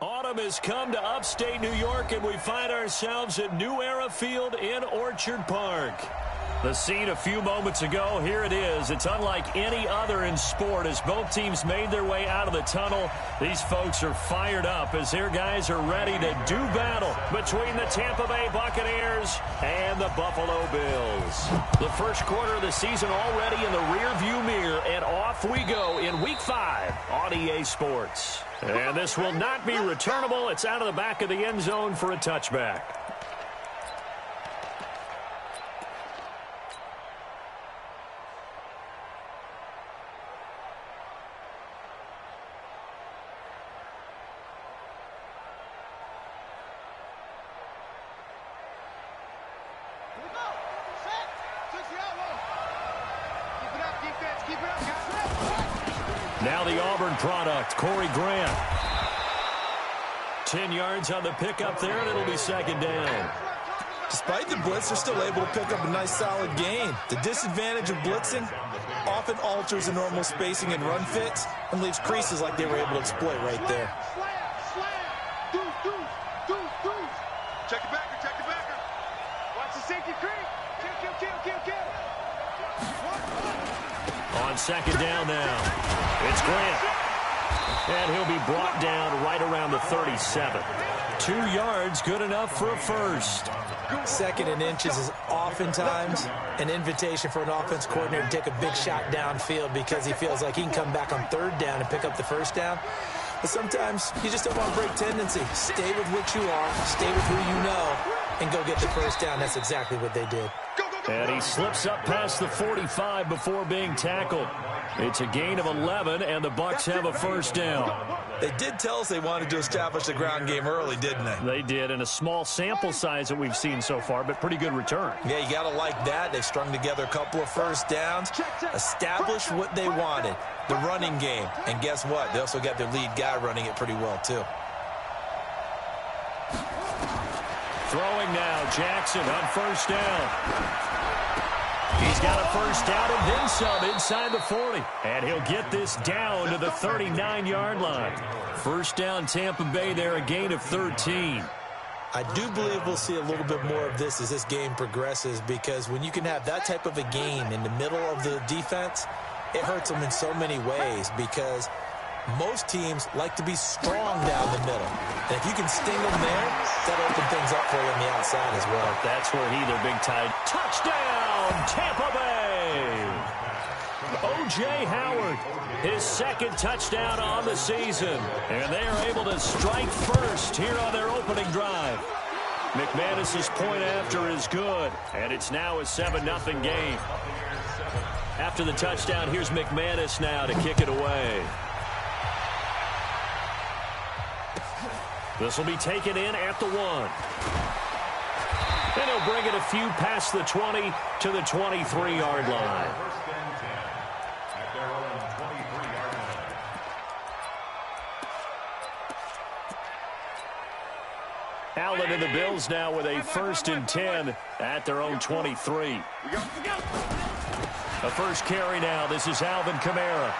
Autumn has come to upstate New York, and we find ourselves at New Era Field in Orchard Park. The scene a few moments ago, here it is. It's unlike any other in sport as both teams made their way out of the tunnel. These folks are fired up as their guys are ready to do battle between the Tampa Bay Buccaneers and the Buffalo Bills. The first quarter of the season already in the rearview mirror, and off we go in Week 5 on EA Sports. And this will not be returnable. It's out of the back of the end zone for a touchback. Now the Auburn product, Corey Grant. 10 yards on the pickup there, and it'll be second down. Despite the blitz, they're still able to pick up a nice, solid gain. The disadvantage of blitzing often alters the normal spacing and run fits and leaves creases like they were able to exploit right there. Check the backer. Watch the safety creep. Kill. On second down now, it's Grant. And he'll be brought down right around the 37. 2 yards, good enough for a first. Second and inches is oftentimes an invitation for an offense coordinator to take a big shot downfield because he feels like he can come back on third down and pick up the first down. But sometimes you just don't want to break tendency. Stay with what you are, stay with who you know, and go get the first down. That's exactly what they did. And he slips up past the 45 before being tackled. It's a gain of 11, and the Bucs have a first down. They did tell us they wanted to establish the ground game early, didn't they? They did, in a small sample size that we've seen so far, but pretty good return. Yeah, you got to like that. They strung together a couple of first downs, established what they wanted, the running game. And guess what? They also got their lead guy running it pretty well, too. Throwing now, Jackson on first down. He's got a first down and then some inside the 40. And he'll get this down to the 39-yard line. First down, Tampa Bay there, a gain of 13. I do believe we'll see a little bit more of this as this game progresses, because when you can have that type of a gain in the middle of the defense, it hurts them in so many ways, because most teams like to be strong down the middle. And if you can sting them there, that'll open things up for you on the outside as well. That's where their big tide. Touchdown, Tampa Bay! O.J. Howard, his second touchdown on the season. And they are able to strike first here on their opening drive. McManus's point after is good. And it's now a 7-0 game. After the touchdown, here's McManus now to kick it away. This will be taken in at the 1. And he'll bring it a few past the 20 to the 23-yard line. Allen and the Bills now with a 1st and 10 at their own 23. The first carry now. This is Alvin Kamara.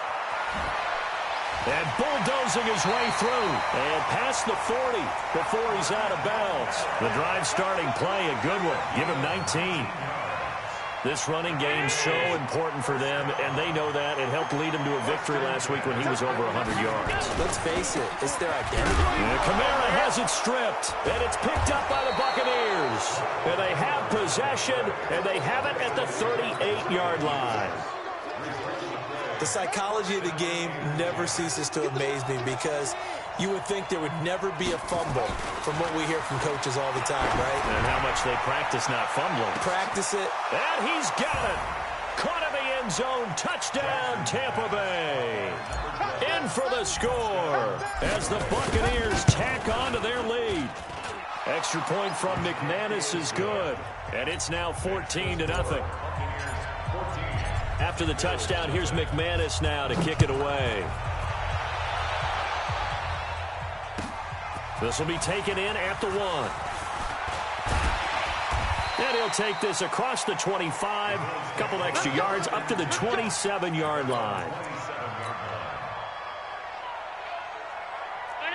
And bulldozing his way through. And past the 40 before he's out of bounds. The drive starting play, a good one. Give him 19. This running game's so important for them, and they know that. It helped lead him to a victory last week when he was over 100 yards. Let's face it, it's their identity. And Kamara has it stripped, and it's picked up by the Buccaneers. And they have possession, and they have it at the 38-yard line. The psychology of the game never ceases to amaze me, because you would think there would never be a fumble from what we hear from coaches all the time, right? And how much they practice not fumbling. Practice it. And he's got it. Caught in the end zone. Touchdown, Tampa Bay. In for the score as the Buccaneers tack on to their lead. Extra point from McManus is good. And it's now 14-0. After the touchdown, here's McManus now to kick it away. This will be taken in at the 1. And he'll take this across the 25, a couple extra yards, up to the 27-yard line.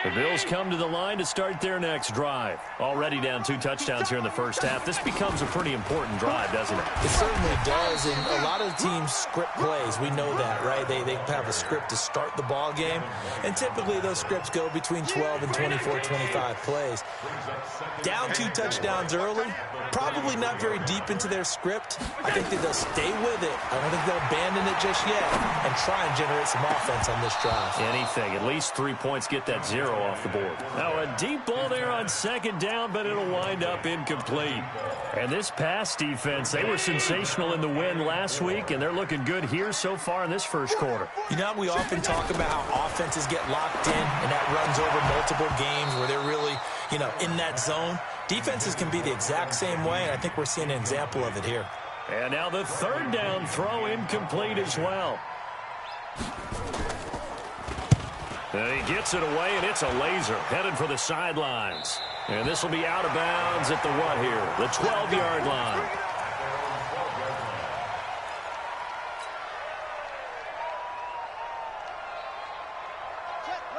The Bills come to the line to start their next drive. Already down 2 touchdowns here in the first half. This becomes a pretty important drive, doesn't it? It certainly does, and a lot of teams script plays. We know that, right? They have a script to start the ball game, and typically those scripts go between 12 and 24, 25 plays. Down 2 touchdowns early, probably not very deep into their script. I think that they'll stay with it. I don't think they'll abandon it just yet and try and generate some offense on this drive. Anything. At least 3 points, get that 0 off the board. Now a deep ball there on second down, but it'll wind up incomplete. And this pass defense, they were sensational in the win last week, and they're looking good here so far in this first quarter. You know, we often talk about how offenses get locked in, and that runs over multiple games where they're really, in that zone. Defenses can be the exact same way, and I think we're seeing an example of it here. And now the third down throw incomplete as well. And he gets it away, and it's a laser headed for the sidelines. And this will be out of bounds at the what here? The 12-yard line.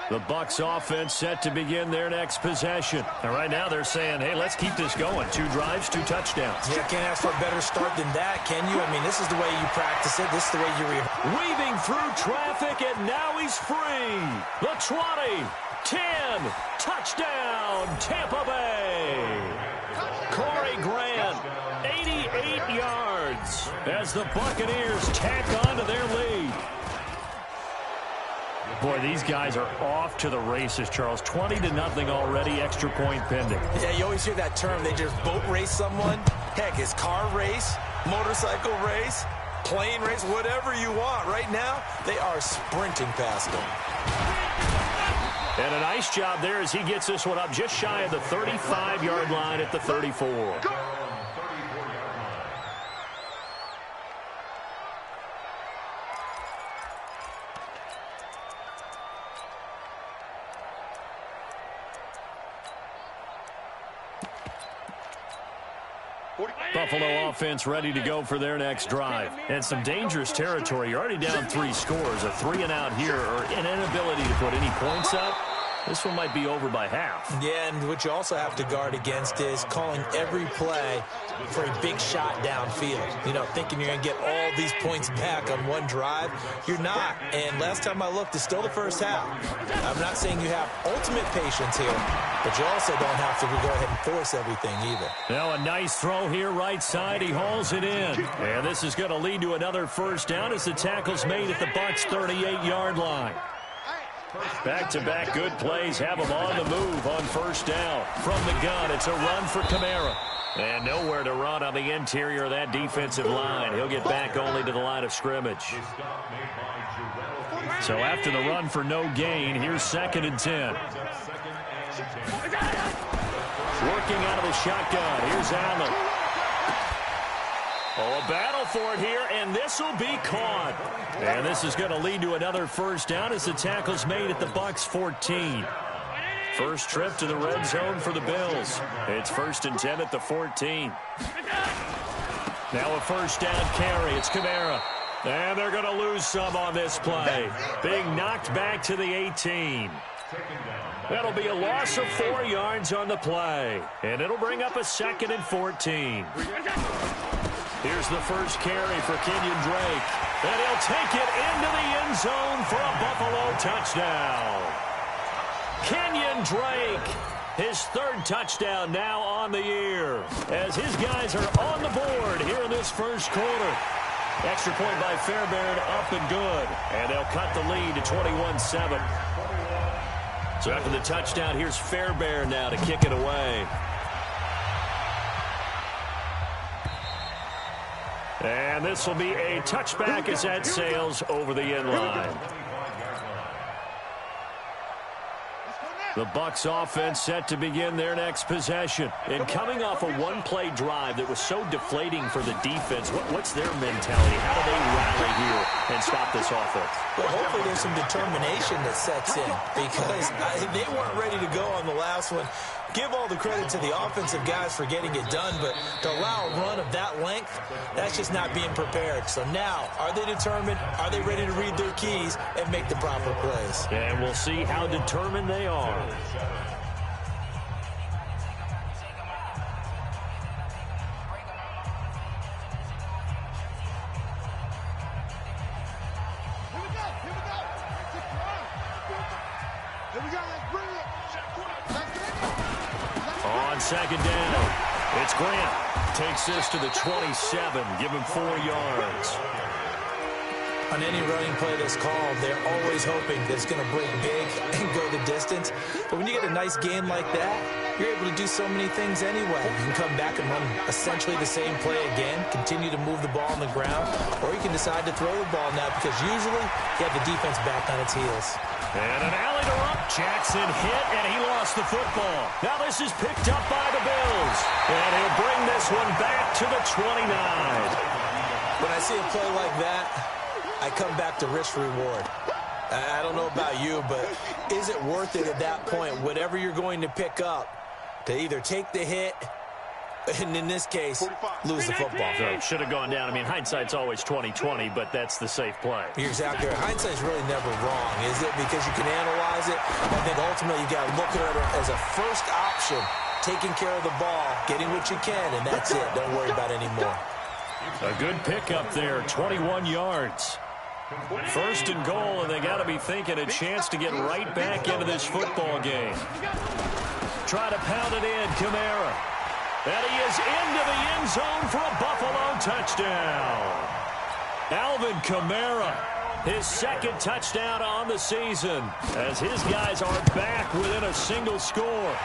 The Bucs offense set to begin their next possession. And right now they're saying, hey, let's keep this going. 2 drives, 2 touchdowns. Yeah, can't ask for a better start than that, can you? I mean, this is the way you practice it. This is the way you weaving through traffic, and now he's free. The 20, 10, touchdown, Tampa Bay. Corey Grant, 88 yards as the Buccaneers tack on to their lead. Boy, these guys are off to the races, Charles. 20-0 already, extra point pending. Yeah, you always hear that term. They just boat race someone. Heck, it's car race, motorcycle race, plane race, whatever you want. Right now, they are sprinting past them. And a nice job there as he gets this one up just shy of the 35-yard line at the 34. Buffalo offense ready to go for their next drive. And some dangerous territory. You're already down 3 scores. A 3-and-out here or an inability to put any points up. This one might be over by half. Yeah, and what you also have to guard against is calling every play for a big shot downfield. Thinking you're going to get all these points back on one drive. You're not. And last time I looked, it's still the first half. I'm not saying you have ultimate patience here, but you also don't have to go ahead and force everything either. Now a nice throw here right side. He hauls it in. And this is going to lead to another first down as the tackle's made at the Bucs' 38-yard line. Back-to-back good plays have them on the move on first down. From the gun, it's a run for Kamara. And nowhere to run on the interior of that defensive line. He'll get back only to the line of scrimmage. So after the run for no gain, here's 2nd and 10. Working out of the shotgun. Here's Allen. Oh, a battle for it here, and this will be caught. And this is going to lead to another first down as the tackle's made at the Bucs' 14. First trip to the red zone for the Bills. It's 1st and 10 at the 14. Now a first down carry. It's Kamara. And they're going to lose some on this play. Being knocked back to the 18. That'll be a loss of 4 yards on the play. And it'll bring up a 2nd and 14. Here's the first carry for Kenyon Drake. And he'll take it into the end zone for a Buffalo touchdown. Kenyon Drake, his 3rd touchdown now on the year, as his guys are on the board here in this first quarter. Extra point by Fairbairn, up and good. And they'll cut the lead to 21-7. So after the touchdown, here's Fairbairn now to kick it away. And this will be a touchback as that sails over the end line. The Bucs offense set to begin their next possession. And coming off a one-play drive that was so deflating for the defense, what's their mentality? How do they rally here and stop this offense? Well, hopefully there's some determination that sets in because they weren't ready to go on the last one. give all the credit to the offensive guys for getting it done, but to allow a run of that length, that's just not being prepared. So now, are they determined? Are they ready to read their keys and make the proper plays? And we'll see how determined they are. On second down, it's Grant. Takes this to the 27. Give him 4 yards. On any running play that's called, they're always hoping that it's going to break big and go the distance. But when you get a nice game like that, you're able to do so many things anyway. You can come back and run essentially the same play again, continue to move the ball on the ground, or you can decide to throw the ball now because usually you have the defense back on its heels. And an alley to Rupp. Jackson hit, and he lost the football. Now this is picked up by the Bills. And he'll bring this one back to the 29. When I see a play like that, I come back to risk-reward. I don't know about you, but is it worth it at that point, whatever you're going to pick up, to either take the hit, and in this case, lose the football? So should have gone down. I mean, hindsight's always 20/20, but that's the safe play. You're exactly right. Hindsight's really never wrong, is it? Because you can analyze it. I think ultimately you got to look at it as a first option, taking care of the ball, getting what you can, and that's it. Don't worry about it anymore. A good pickup there, 21 yards. First and goal, and they got to be thinking a chance to get right back into this football game. Try to pound it in, Kamara. And he is into the end zone for a Buffalo touchdown. Alvin Kamara, his second touchdown on the season, as his guys are back within a single score.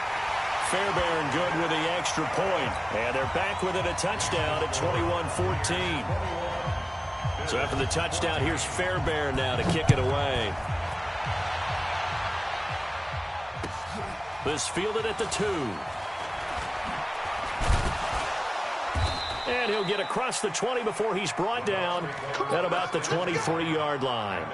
Fairbairn good with the extra point, and they're back within a touchdown at 21-14. So after the touchdown, here's Fairbairn now to kick it away. This fielded at the 2. And he'll get across the 20 before he's brought down at about the 23-yard line.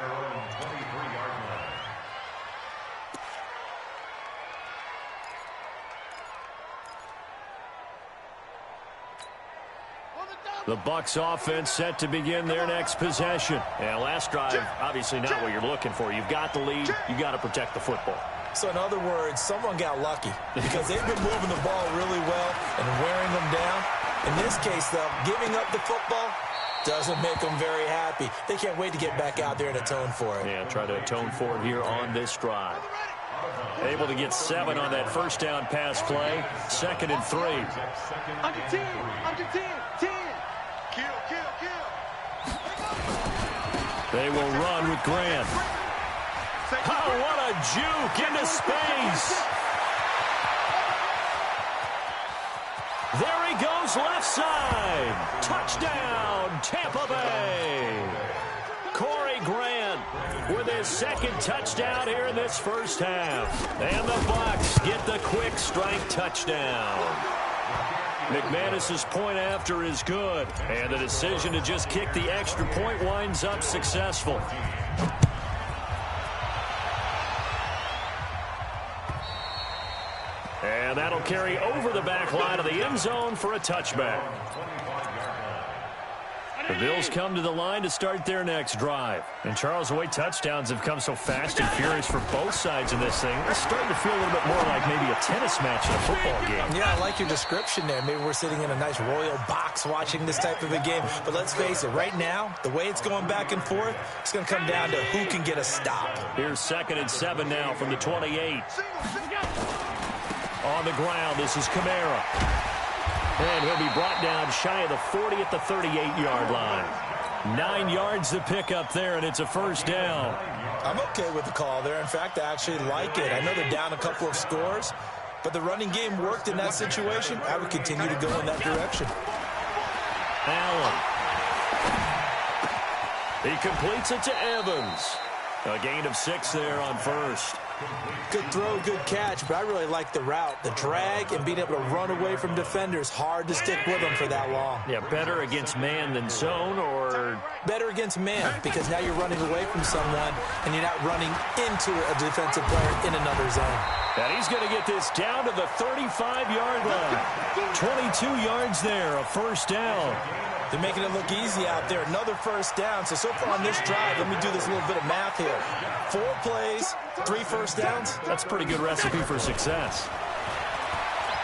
The Bucs offense set to begin their next possession. And last drive, obviously not what you're looking for. You've got the lead. You've got to protect the football. So in other words, someone got lucky because they've been moving the ball really well and wearing them down. In this case, though, giving up the football doesn't make them very happy. They can't wait to get back out there and atone for it. Yeah, try to atone for it here on this drive. Able to get 7 on that first down pass play. 2nd and 3. Under 10, under 10, 10. Kill, kill, kill. They will run with Grant. Oh, what a juke into space. There he goes left side. Touchdown, Tampa Bay. Corey Grant with his second touchdown here in this first half. And the Bucs get the quick strike touchdown. McManus's point after is good. And the decision to just kick the extra point winds up successful. And that'll carry over the back line of the end zone for a touchback. The Bills come to the line to start their next drive. And Charles, the way touchdowns have come so fast and furious for both sides in this thing, it's starting to feel a little bit more like maybe a tennis match in a football game. Yeah, I like your description there. Maybe we're sitting in a nice royal box watching this type of a game. But let's face it, right now, the way it's going back and forth, it's going to come down to who can get a stop. Here's 2nd and 7 now from the 28. On the ground, this is Kamara. And he'll be brought down shy of the 40 at the 38-yard line. 9 yards to pick up there, and it's a first down. I'm okay with the call there. In fact, I actually like it. I know they're down a couple of scores, but the running game worked in that situation. I would continue to go in that direction. Allen. He completes it to Evans. A gain of 6 there on first. Good throw, good catch, but I really like the route. The drag and being able to run away from defenders, hard to stick with them for that long. Yeah, better against man than zone, or? Better against man, because now you're running away from someone and you're not running into a defensive player in another zone. And he's going to get this down to the 35-yard line. 22 yards there, a first down. They're making it look easy out there. Another first down. So far on this drive, let me do this little bit of math here. 4 plays, 3 first downs. That's a pretty good recipe for success.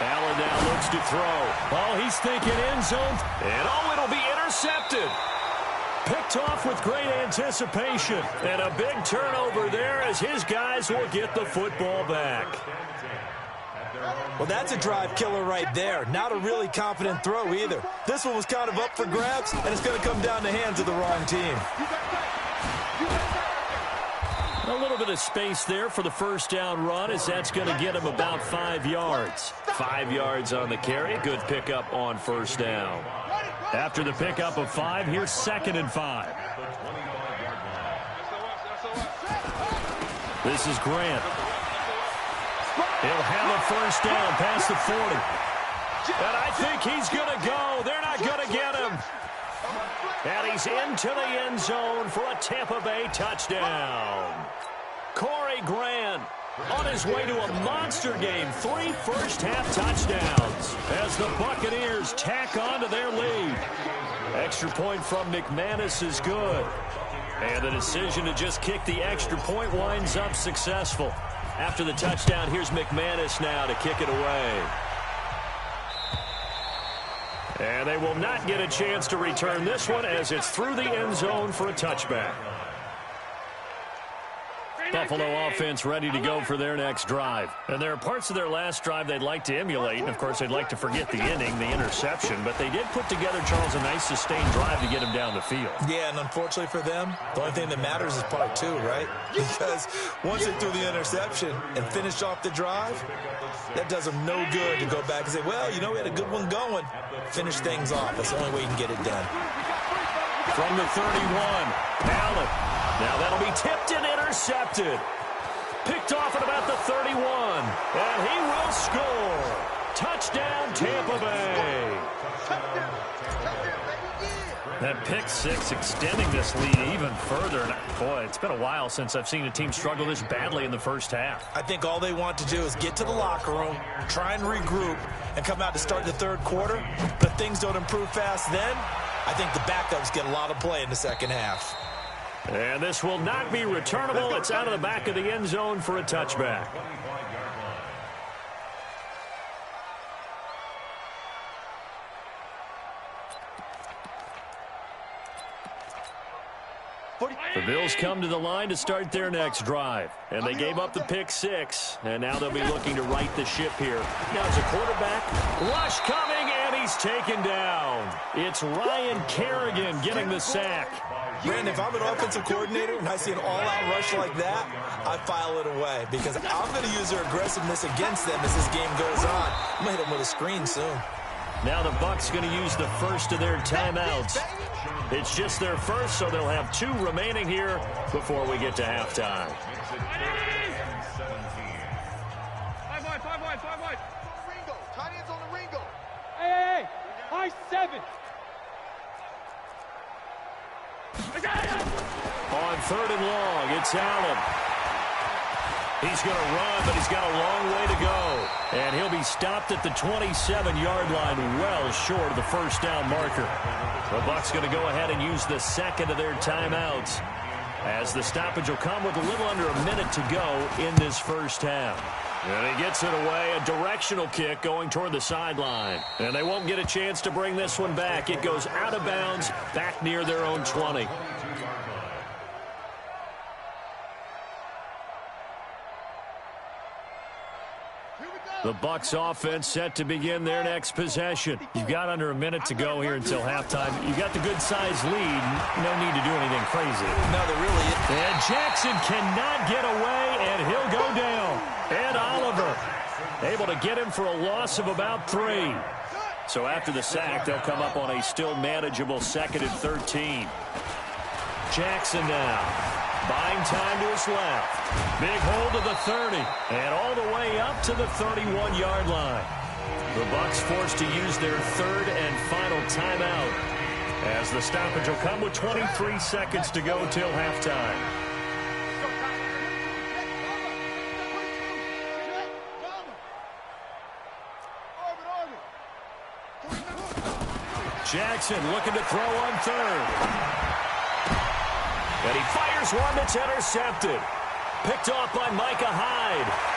Allen now looks to throw. Oh, he's thinking end zone. And it'll be intercepted. Picked off with great anticipation. And a big turnover there as his guys will get the football back. Well, that's a drive killer right there. Not a really confident throw either. This one was kind of up for grabs, and it's going to come down the hands of the wrong team. A little bit of space there for the first down run as that's going to get him about 5 yards. 5 yards on the carry. Good pickup on first down. After the pickup of 5, here's 2nd and 5. This is Grant. He'll have a first down past the 40. And I think he's going to go. They're not going to get him. And he's into the end zone for a Tampa Bay touchdown. Corey Grant on his way to a monster game. 3 first-half touchdowns as the Buccaneers tack on to their lead. Extra point from McManus is good. And the decision to just kick the extra point winds up successful. After the touchdown, here's McManus now to kick it away. And they will not get a chance to return this one as it's through the end zone for a touchback. Buffalo offense ready to go for their next drive. And there are parts of their last drive they'd like to emulate. And, of course, they'd like to forget the inning, the interception. But they did put together, Charles, a nice sustained drive to get him down the field. Yeah, and unfortunately for them, the only thing that matters is part 2, right? Because once they threw the interception and finished off the drive, that does them no good to go back and say, well, you know, we had a good one going. Finish things off. That's the only way you can get it done. From the 31, Allen. Now that'll be tipped and intercepted. Picked off at about the 31. And he will score. Touchdown, Tampa Bay. That pick 6 extending this lead even further. And boy, it's been a while since I've seen a team struggle this badly in the first half. I think all they want to do is get to the locker room, try and regroup, and come out to start the third quarter. But if things don't improve fast then, I think the backups get a lot of play in the second half. And this will not be returnable. It's out of the back of the end zone for a touchback. The Bills come to the line to start their next drive. And they gave up the pick 6. And now they'll be looking to right the ship here. Now it's a quarterback. Rush coming, and he's taken down. It's Ryan Kerrigan getting the sack. Brandon, if I'm an offensive coordinator and I see an all-out rush like that, I file it away because I'm going to use their aggressiveness against them as this game goes on. I'm going to hit them with a screen soon. Now the Bucs going to use the first of their timeouts. It's just their first, so they'll have 2 remaining here before we get to halftime. 5 wide. Ringo. Tight ends on the Ringo. Hey. High 7. On 3rd and long, it's Allen. He's going to run, but he's got a long way to go. And he'll be stopped at the 27-yard line, well short of the first down marker. The Bucs going to go ahead and use the second of their timeouts, as the stoppage will come with a little under a minute to go in this first half. And he gets it away, a directional kick going toward the sideline. And they won't get a chance to bring this one back. It goes out of bounds, back near their own 20. The Bucs offense set to begin their next possession. You've got under a minute to go here until halftime. You've got the good-sized lead. No need to do anything crazy. No, there really isn't. And Jackson cannot get away, and he'll go down. Ed Oliver able to get him for a loss of about 3. So after the sack, they'll come up on a still manageable 2nd and 13. Jackson now. Buying time to his left. Big hold to the 30. And all the way up to the 31-yard line. The Bucs forced to use their 3rd and final timeout, as the stoppage will come with 23 seconds to go till halftime. Jackson looking to throw on third. And he fires one that's intercepted. Picked off by Micah Hyde.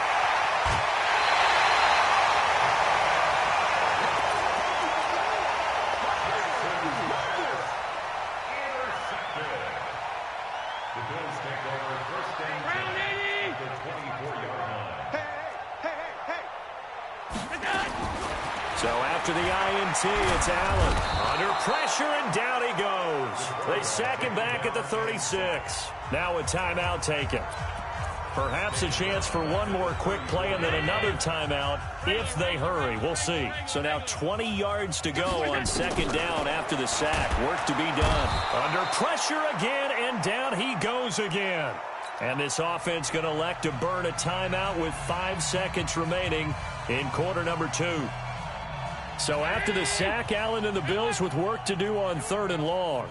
So after the INT, it's Allen. Under pressure, and down he goes. They sack him back at the 36. Now a timeout taken. Perhaps a chance for one more quick play and then another timeout if they hurry. We'll see. So now 20 yards to go on second down after the sack. Work to be done. Under pressure again, and down he goes again. And this offense going to elect to burn a timeout with 5 seconds remaining in quarter number 2. So after the sack, Allen and the Bills with work to do on third and long.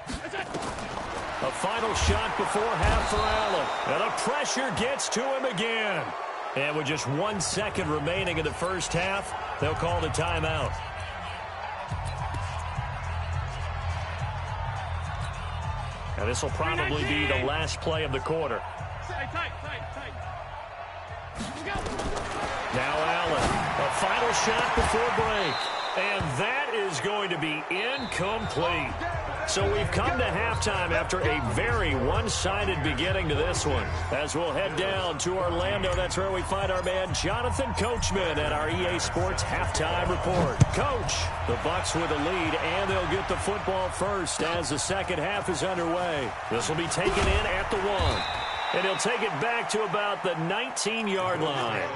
A final shot before half for Allen. And the pressure gets to him again. And with just 1 second remaining in the first half, they'll call the timeout. And this will probably be the last play of the quarter. Now Allen. A final shot before break. And that is going to be incomplete. So we've come to halftime after a very one-sided beginning to this one. As we'll head down to Orlando, that's where we find our man Jonathan Coachman at our EA Sports Halftime Report. Coach, the Bucs with a lead, and they'll get the football first as the second half is underway. This will be taken in at the 1. And he'll take it back to about the 19-yard line.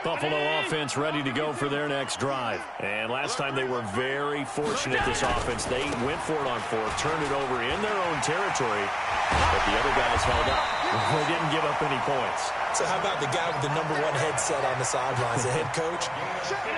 Buffalo offense ready to go for their next drive. And last time they were very fortunate, this offense. They went for it on fourth, turned it over in their own territory, but the other guys held up. They didn't give up any points. So how about the guy with the #1 headset on the sidelines, the head coach?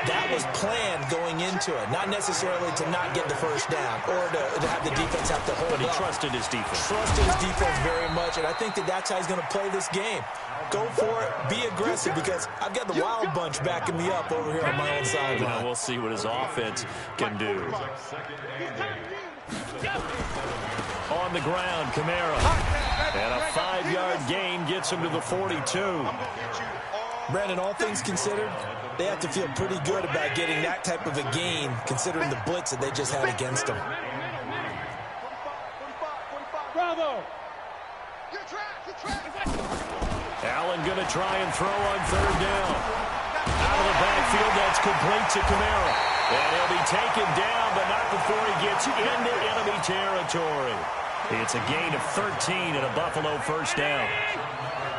That was planned going into it, not necessarily to not get the first down or to have the defense have to hold up. But he trusted his defense. Trusted his defense very much, and I think that's how he's going to play this game. Go for it, be aggressive, because I've got the Wild Bunch backing me up over here on my own sideline. We'll see what his offense can do. On the ground, Kamara. And a 5-yard gain gets him to the 42. Brandon, all things considered, they have to feel pretty good about getting that type of a gain, considering the blitz that they just had against them. Bravo! Allen going to try and throw on third down. Out of the backfield, that's complete to Kamara. And he'll be taken down, but not before he gets into enemy territory. It's a gain of 13 and a Buffalo first down.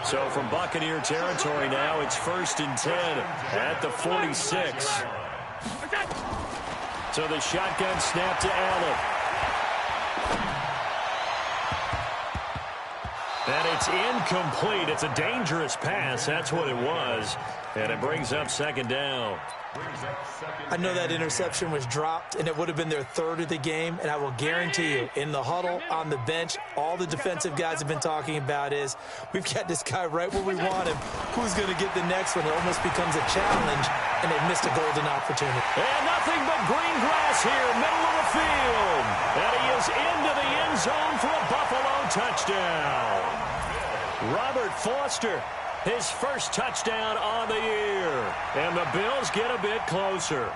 So from Buccaneer territory now, it's 1st and 10 at the 46. So the shotgun snap to Allen. And it's incomplete. It's a dangerous pass. That's what it was. And it brings up second down. I know that interception was dropped, and it would have been their 3rd of the game. And I will guarantee you, in the huddle, on the bench, all the defensive guys have been talking about is, we've got this guy right where we want him. Who's going to get the next one? It almost becomes a challenge, and they missed a golden opportunity. And nothing but green grass here, middle of the field. And he is into the end zone for a Buffalo touchdown. Robert Foster, his first touchdown on the year. And the Bills get a bit closer.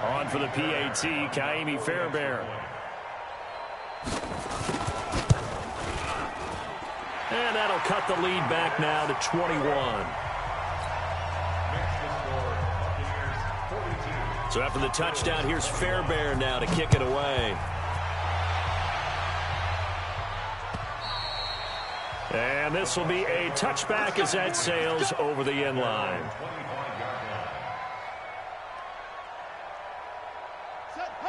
On for the PAT, Kaimi Fairbairn. And that'll cut the lead back now to 21. So after the touchdown, here's Fairbairn now to kick it away. And this will be a touchback as that sails over the end line.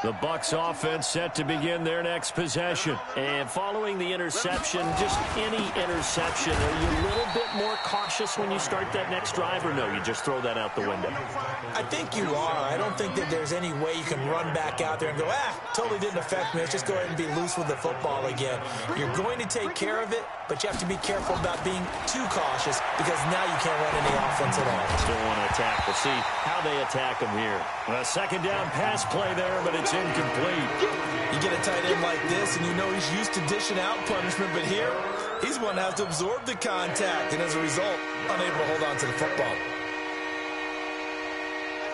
The Bucs offense set to begin their next possession. And following the interception, just any interception, are you a little bit more cautious when you start that next drive, or no, you just throw that out the window? I think you are. I don't think that there's any way you can run back out there and go, totally didn't affect me. Let's just go ahead and be loose with the football again. You're going to take care of it, but you have to be careful about being too cautious because now you can't run any offense at all. Still want to attack. We'll see how they attack them here. A second down pass play there, but it's incomplete. You get a tight end like this, and you know he's used to dishing out punishment, but here, he's one that has to absorb the contact, and as a result, unable to hold on to the football.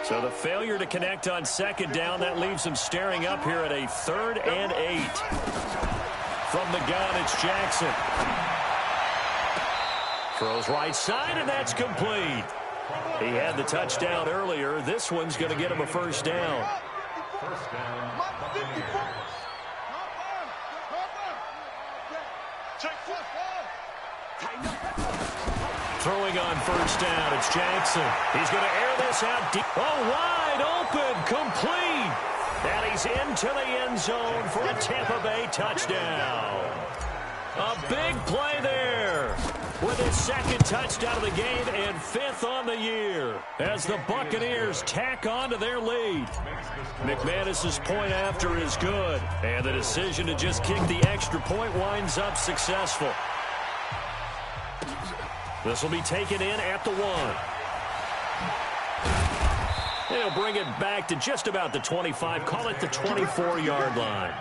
So the failure to connect on second down, that leaves him staring up here at a 3rd and 8. From the gun, it's Jackson. Throws right side, and that's complete. He had the touchdown earlier. This one's going to get him a first down. Throwing on first down, it's Jackson. He's going to air this out deep. Oh, wide open, complete. And he's into the end zone for a Tampa Bay touchdown. A big play there with his 2nd touchdown of the game and 5th on the year as the Buccaneers tack on to their lead. McManus's point after is good, and the decision to just kick the extra point winds up successful. This will be taken in at the 1. They'll bring it back to just about the 25, call it the 24-yard line.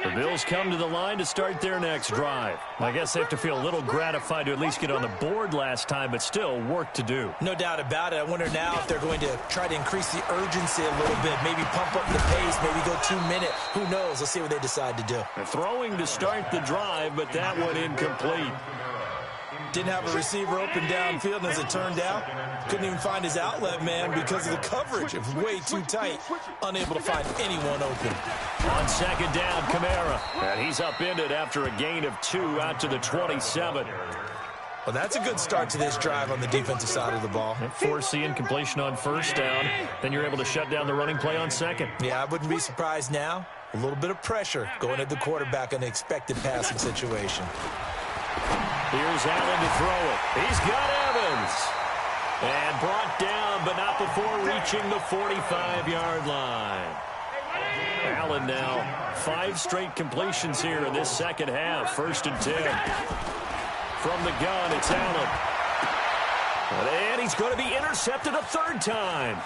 The Bills come to the line to start their next drive. I guess they have to feel a little gratified to at least get on the board last time, but still work to do. No doubt about it. I wonder now if they're going to try to increase the urgency a little bit, maybe pump up the pace, maybe go 2-minute. Who knows? Let's see what they decide to do. They're throwing to start the drive, but that one incomplete. Didn't have a receiver open downfield, and as it turned out, couldn't even find his outlet man because of the coverage. It was way too tight, unable to find anyone open. On second down, Kamara. And he's upended after a gain of 2 out to the 27. Well, that's a good start to this drive on the defensive side of the ball. Force the incompletion on first down. Then you're able to shut down the running play on second. Yeah, I wouldn't be surprised now. A little bit of pressure going at the quarterback in an expected passing situation. Here's Allen to throw it. He's got Evans. And brought down, but not before reaching the 45-yard line. Allen now 5 straight completions here in this second half. 1st and 10. From the gun, it's Allen. And he's going to be intercepted a 3rd time.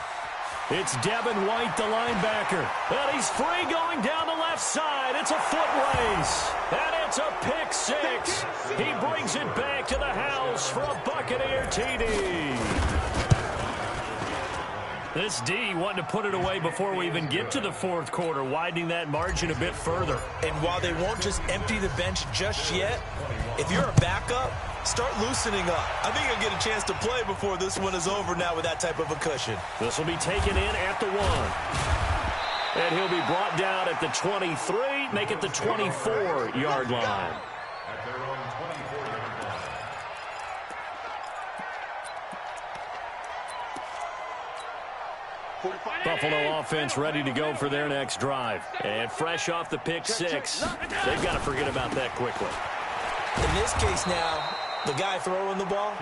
It's Devin White, the linebacker. And he's free going down the left side. It's a foot race. And it's a pick 6. He brings it back to the house for a Buccaneer TD. This D wanting to put it away before we even get to the 4th quarter, widening that margin a bit further. And while they won't just empty the bench just yet, if you're a backup, start loosening up. I think he'll get a chance to play before this one is over now with that type of a cushion. This will be taken in at the 1. And he'll be brought down at the 23, make it the 24-yard line. Buffalo offense ready to go for their next drive. And fresh off the pick 6, they've got to forget about that quickly. In this case now, the guy throwing the ball,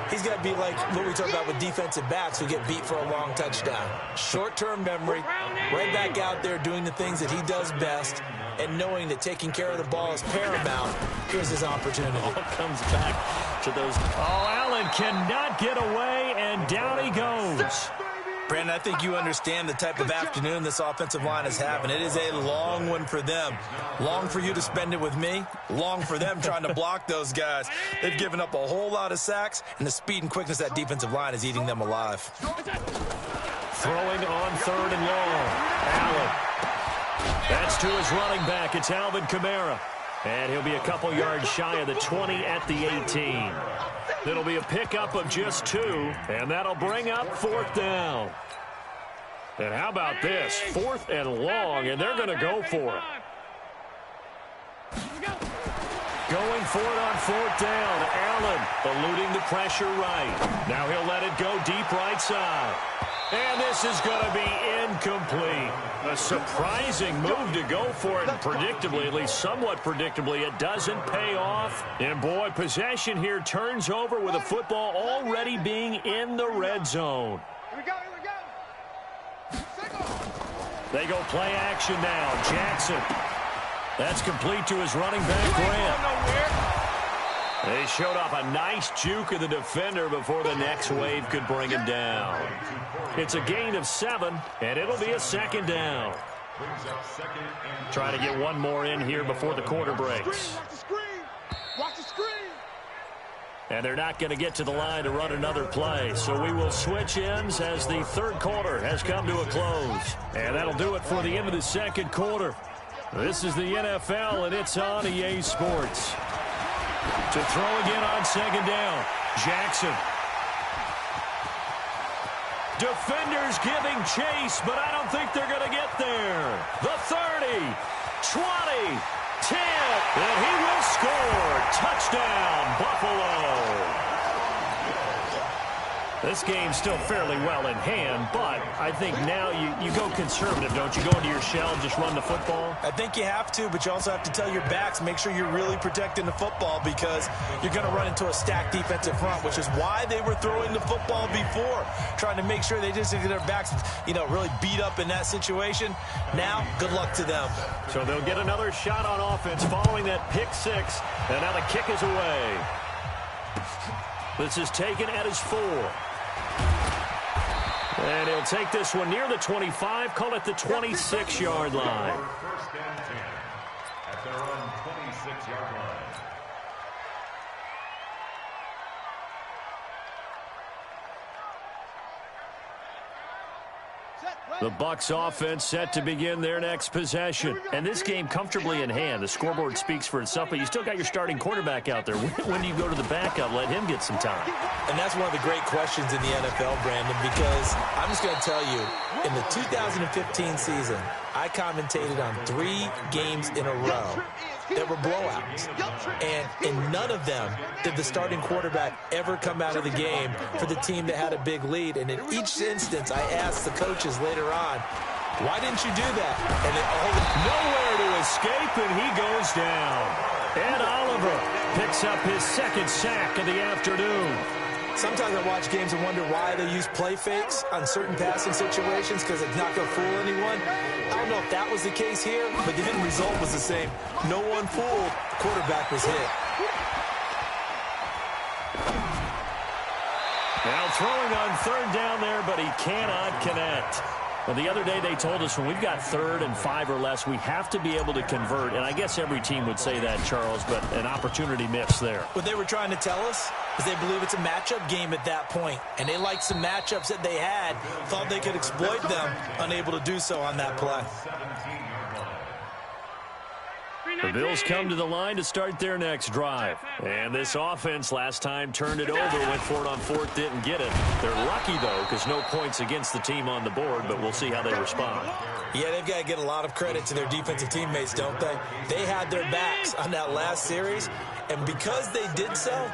he's got to be like what we talk about with defensive backs who get beat for a long touchdown. Short-term memory, right back out there doing the things that he does best, and knowing that taking care of the ball is paramount. Here's his opportunity. All comes back to those. Oh, Allen cannot get away, and down he goes. Brandon, I think you understand the type of afternoon this offensive line is having. It is a long one for them. Long for you to spend it with me. Long for them trying to block those guys. They've given up a whole lot of sacks, and the speed and quickness of that defensive line is eating them alive. Throwing on 3rd and long. Allen. That's to his running back. It's Alvin Kamara. And he'll be a couple yards shy of the 20 at the 18. It'll be a pickup of just 2, and that'll bring up 4th down. And how about this? 4th and long, and they're going to go for it. Going for it on 4th down. Allen eluding the pressure right. Now he'll let it go deep right side. And this is going to be incomplete. A surprising move to go for it, and predictably, at least somewhat predictably, it doesn't pay off. And, boy, possession here turns over with a football already being in the red zone. Here we go, here we go. They go play action now. Jackson. That's complete to his running back, Grant. They showed off a nice juke of the defender before the next wave could bring him down. It's a gain of 7, and it'll be a second down. Try to get one more in here before the quarter breaks. Watch the screen. And they're not going to get to the line to run another play. So we will switch ends as the third quarter has come to a close. And that'll do it for the end of the second quarter. This is the NFL, and it's on EA Sports. To throw again on second down. Jackson. Defenders giving chase, but I don't think they're going to get there. The 30, 20, 10, and he will score. Touchdown, Buffalo. This game's still fairly well in hand, but I think now you go conservative, don't you? Go into your shell and just run the football? I think you have to, but you also have to tell your backs, make sure you're really protecting the football because you're going to run into a stacked defensive front, which is why they were throwing the football before, trying to make sure they just get their backs, really beat up in that situation. Now, good luck to them. So they'll get another shot on offense following that pick 6, and now the kick is away. This is taken at his 4. And he'll take this one near the 25, call it the 26-yard line. First and 10 at their own 26-yard line. The Bucs offense set to begin their next possession. And this game comfortably in hand. The scoreboard speaks for itself, but you still got your starting quarterback out there. When do you go to the backup? Let him get some time. And that's one of the great questions in the NFL, Brandon, because I'm just going to tell you, in the 2015 season, I commentated on 3 games in a row that were blowouts. And in none of them did the starting quarterback ever come out of the game for the team that had a big lead. And in each instance, I asked the coaches later on, why didn't you do that? And they nowhere to escape, and he goes down. Ed Oliver picks up his second sack of the afternoon. Sometimes I watch games and wonder why they use play fakes on certain passing situations because it's not going to fool anyone. I don't know if that was the case here, but the end result was the same. No one fooled. Quarterback was hit. Now throwing on third down there, but he cannot connect. Well, the other day they told us when we've got 3rd and 5 or less, we have to be able to convert. And I guess every team would say that, Charles, but an opportunity missed there. What they were trying to tell us is they believe it's a matchup game at that point. And they liked some matchups that they had, thought they could exploit them, unable to do so on that play. The Bills come to the line to start their next drive. And this offense last time turned it over, went for it on 4th, didn't get it. They're lucky, though, because no points against the team on the board, but we'll see how they respond. Yeah, they've got to get a lot of credit to their defensive teammates, don't they? They had their backs on that last series, and because they did so,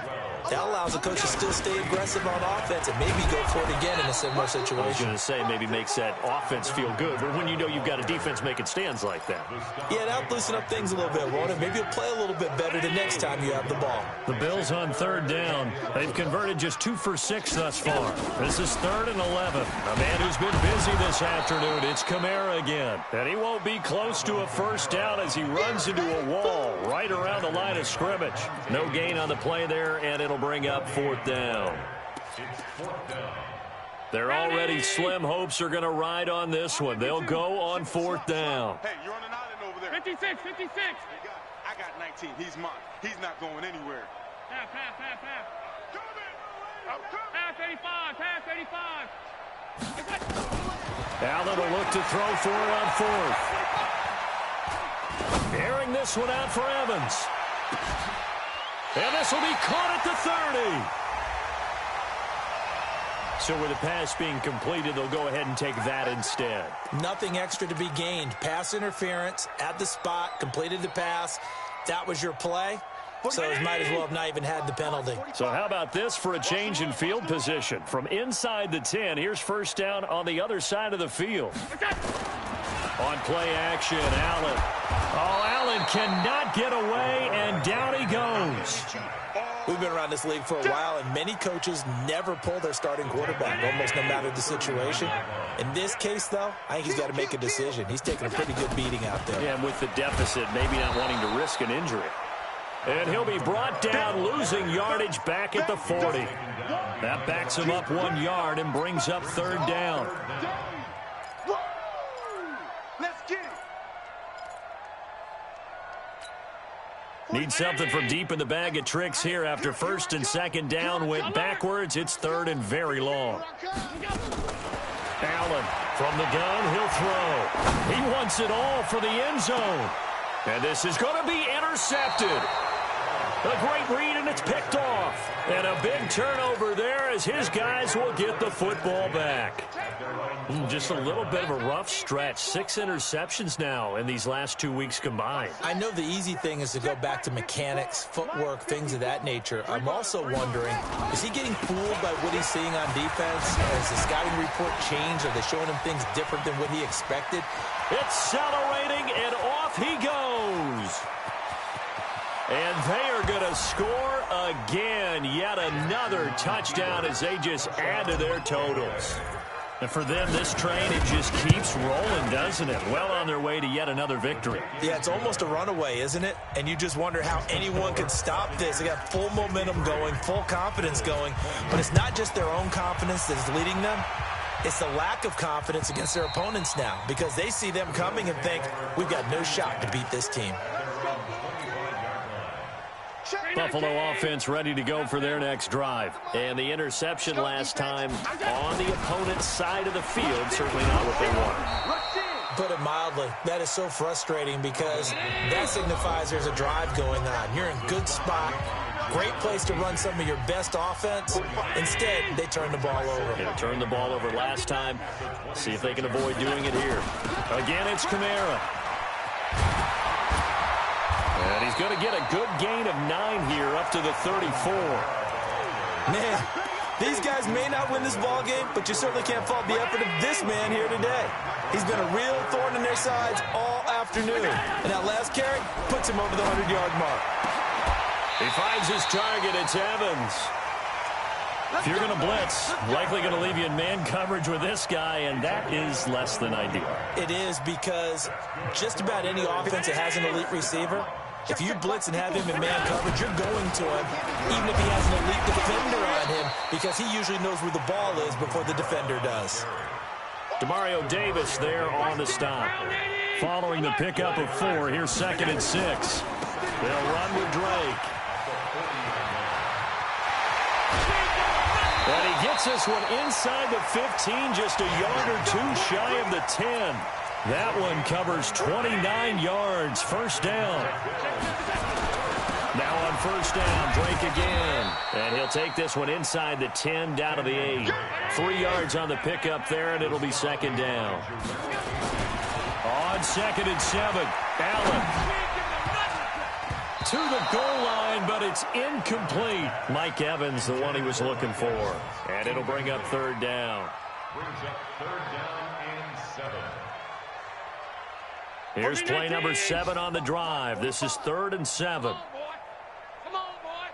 that allows the coach to still stay aggressive on offense and maybe go for it again in a similar situation. I was going to say maybe makes that offense feel good, but when you know you've got a defense making stands like that. Yeah, that'll loosen up things a little bit, won't it? Maybe you'll play a little bit better the next time you have the ball. The Bills on 3rd down. They've converted just 2 for 6 thus far. This is 3rd and 11. A man who's been busy this afternoon. It's Kamara again. And he won't be close to a first down as he runs into a wall right around the line of scrimmage. No gain on the play there, and it'll bring up 4th down. Their already slim hopes are going to ride on this one. They'll go on 4th down. Hey, you're on an island over there. 56, 56. I got 19. He's mine. He's not going anywhere. Pass. I'm coming. Pass 85, pass 85. Allen will look to throw for it on 4th. Airing this one out for Evans. And this will be caught at the 30. So with the pass being completed, they'll go ahead and take that instead. Nothing extra to be gained. Pass interference at the spot, completed the pass. That was your play. So he might as well have not even had the penalty. So how about this for a change in field position? From inside the 10, here's first down on the other side of the field. On play action, Allen. Oh, Allen cannot get away, and down he goes. We've been around this league for a while, and many coaches never pull their starting quarterback, almost no matter the situation. In this case, though, I think he's got to make a decision. He's taking a pretty good beating out there. Yeah, and with the deficit, maybe not wanting to risk an injury. And he'll be brought down, losing yardage back at the 40. That backs him up 1 yard and brings up third down. Let's get it. Need something from deep in the bag of tricks here after first and second down went backwards. It's third and very long. Allen from the gun, he'll throw. He wants it all for the end zone. And this is going to be intercepted. A great read, and it's picked off. And a big turnover there as his guys will get the football back. Just a little bit of a rough stretch. 6 interceptions now in these last 2 weeks combined. I know the easy thing is to go back to mechanics, footwork, things of that nature. I'm also wondering, is he getting fooled by what he's seeing on defense? Has the scouting report changed? Are they showing him things different than what he expected? Accelerating, and off he goes. And they are going to score again. Yet another touchdown as they just add to their totals. And for them, this train, it just keeps rolling, doesn't it? Well on their way to yet another victory. Yeah, it's almost a runaway, isn't it? And you just wonder how anyone could stop this. They got full momentum going, full confidence going. But it's not just their own confidence that's leading them. It's the lack of confidence against their opponents now, because they see them coming and think, we've got no shot to beat this team. Buffalo offense ready to go for their next drive. And the interception last time on the opponent's side of the field, certainly not what they wanted. Put it mildly, that is so frustrating because that signifies there's a drive going on. You're in good spot, great place to run some of your best offense. Instead, they turn the ball over. Yeah, turned the ball over last time. See if they can avoid doing it here. Again, it's Kamara. And he's going to get a good gain of 9 here, up to the 34. Man, these guys may not win this ball game, but you certainly can't fault the effort of this man here today. He's been a real thorn in their sides all afternoon. And that last carry puts him over the 100-yard mark. He finds his target. It's Evans. If you're going to blitz, likely going to leave you in man coverage with this guy, and that is less than ideal. It is, because just about any offense that has an elite receiver, if you blitz and have him in man coverage, you're going to him, even if he has an elite defender on him, because he usually knows where the ball is before the defender does. Demario Davis there on the stop. Following the pickup of 4, here's 2nd and 6. They'll run with Drake. And he gets this one inside the 15, just a yard or 2 shy of the 10. That one covers 29 yards, first down. Now on first down, Drake again. And he'll take this one inside the 10, down to the 8. 3 yards on the pickup there, and it'll be 2nd down. On 2nd and 7, Allen. To the goal line, but it's incomplete. Mike Evans, the one he was looking for. And it'll bring up 3rd down. Brings up 3rd down and 7. Here's play number 7 on the drive. This is 3rd and 7. Come on, boy.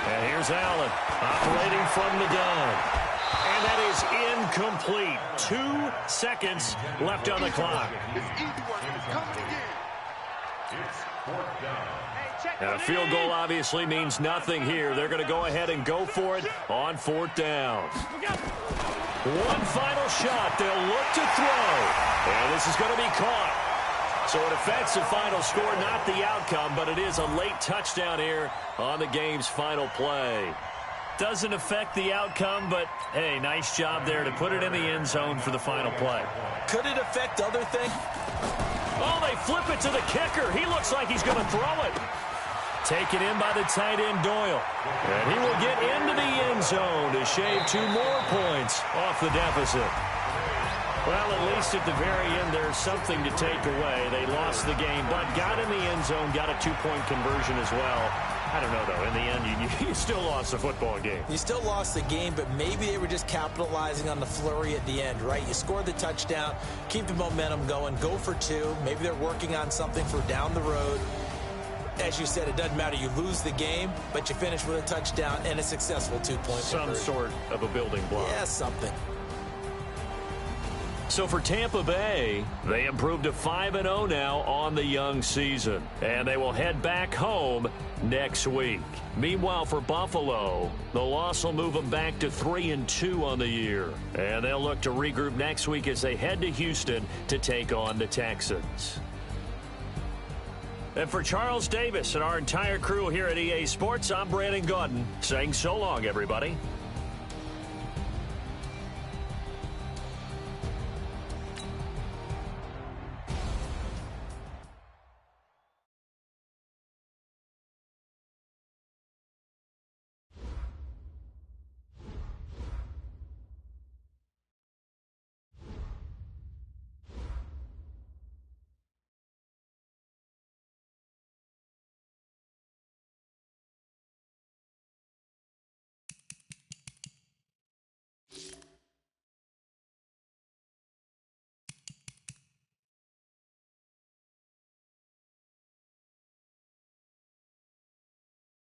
And here's Allen operating from the gun. And that is incomplete. 2 seconds left on the clock. It's easy work. It's coming again. It's 4th down. And a field goal obviously means nothing here. They're going to go ahead and go for it on 4th down. One final shot. They'll look to throw. And this is going to be caught. So it affects the final score, not the outcome, but it is a late touchdown here on the game's final play. Doesn't affect the outcome, but, hey, nice job there to put it in the end zone for the final play. Could it affect other things? Oh, they flip it to the kicker. He looks like he's going to throw it. Taken in by the tight end, Doyle. And he will get into the end zone to shave 2 more points off the deficit. Well, at least at the very end, there's something to take away. They lost the game, but got in the end zone, got a two-point conversion as well. I don't know, though. In the end, you still lost the football game. You still lost the game, but maybe they were just capitalizing on the flurry at the end, right? You scored the touchdown, keep the momentum going, go for two. Maybe they're working on something for down the road. As you said, it doesn't matter. You lose the game, but you finish with a touchdown and a successful two-point conversion. Some sort of a building block. Yeah, something. So for Tampa Bay, they improved to 5-0 now on the young season. And they will head back home next week. Meanwhile, for Buffalo, the loss will move them back to 3-2 on the year. And they'll look to regroup next week as they head to Houston to take on the Texans. And for Charles Davis and our entire crew here at EA Sports, I'm Brandon Gaudin saying so long, everybody.